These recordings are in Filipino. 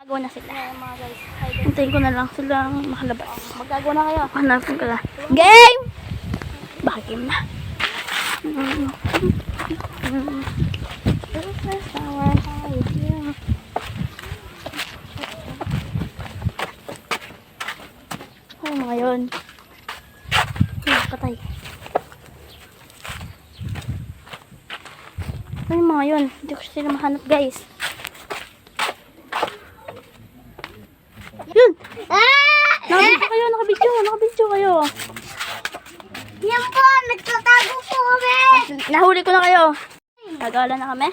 Magawa na sila. Mga guys. Hintayin ko na lang silang makalabas. Magagawa na kayo. Hanapin ko na. Game! Baka game na. Ay, mga yun. Patay. Ay, mga yun. Hindi ko sila mahanap, guys. Yun! Nakabidyo kayo. Yan po, nagtatago po kami. Nahuli ko na kayo. Nagawala na kami.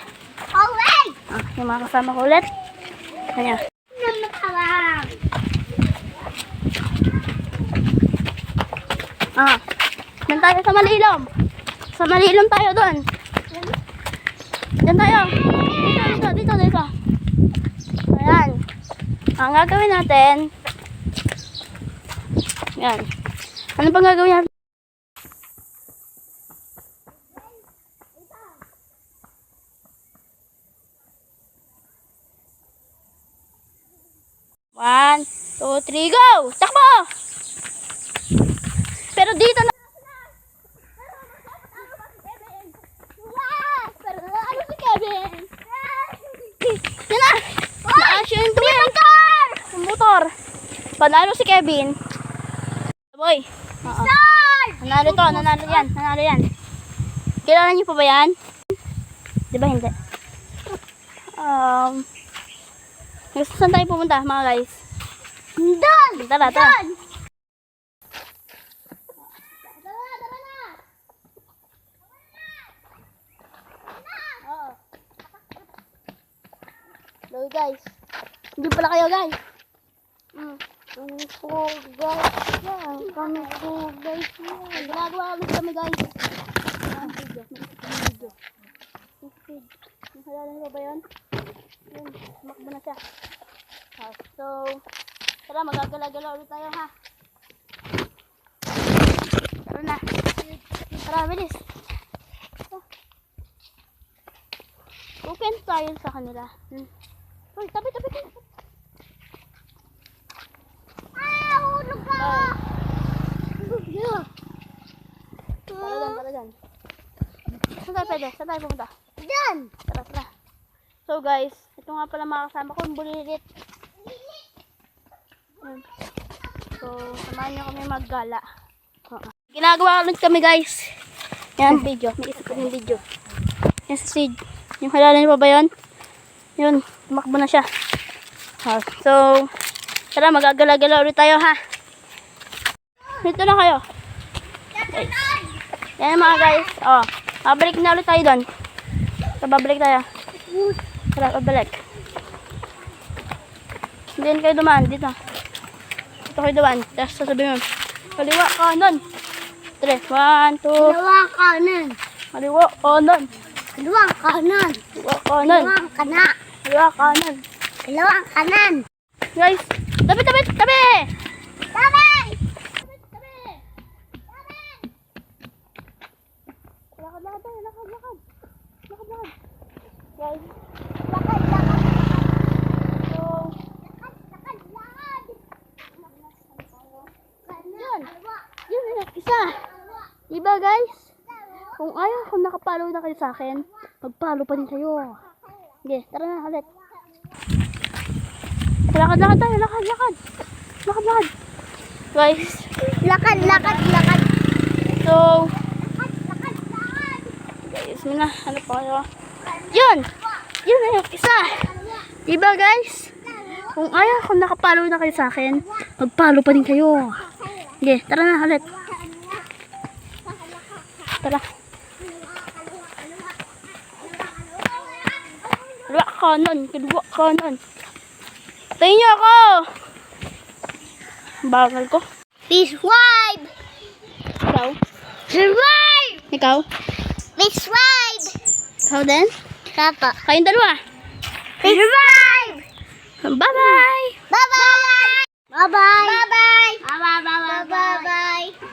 Okay. Yung mga kasama ko ulit. Kanya. Namakarang. Doon tayo sa Malilom. Sa Malilom tayo doon. Doon tayo. Dito. Ayan. Ang gagawin natin. Ayan. Ano pang gagawin natin? One, two, three, go! Takbo! Pero dito na. Pero ano si Kevin? Yan na! Na-action yung tuwin! Yung motor! Panalo si Kevin. Boy! Nanalo to, nanalo yan. Kilala niyo pa ba yan? Di ba hindi? Saan tayo pumunta mga guys? Doon! Tara. Hello guys. Hindi pala kayo guys. Kami po guys. Ginagawa ulit kami guys. Video. Nakalala niyo ba yun? Yun, tumakbo na siya. So, tara magagala-gala ulit tayo ha. Tara na. Tara, bilis. Open tayo sa kanila. Uy, tabi. Hulog ka! Tara dyan. Saan tayo pumunta? Doon! Tara. So guys, ito nga pala mga kasama ko, yung bulilit. So, samahan nyo kami maggala. Ginagawa ulit kami guys. Yan, video. May isa pa yung video. Yan sa seed. Yung halala nyo pa ba yun? Yun, tumakbo na siya. So, tara, magagala-gala ulit tayo ha. Dito na kayo. Guys. Yan mga guys. Babalik na ulit tayo doon. So, babalik tayo. Tara, babalik. Hindi kayo dumaan. Dito kayo dumaan. Tapos sasabihin mo. Kaliwa, kanan. 3, 1, 2. Kaliwa kanan. Kaliwa, kanan. Kaliwa kanan. Kaliwa, kanan. Kaliwa kanan. Kaliwa, kanan. Kaliwa kanan. Guys, tabi! Tabi! Lakad tayo, lakad. Guys, Lakad. so, yun, isa. Diba guys? Kung nakapalo na kayo sa akin, magpalo pa din kayo. Okay, tara na ulit. Lakad tayo, lakad. Guys, Lakad. so, guys, ano pa kayo? Yun na yung isa. Diba guys? Kung nakapalo na kayo sa akin, magpalo pa din kayo. Okay, tara na ulit. Tara. Kaliwa kanan. Tayo niyo ako. Bagal ko. Subscribe! Ikaw? Subscribe! Ikaw? Subscribe! Ikaw din? Papa. Kayong dalawa. Subscribe! Bye-bye! Bye-bye! Bye-bye! Bye-bye! Bye-bye! Bye-bye!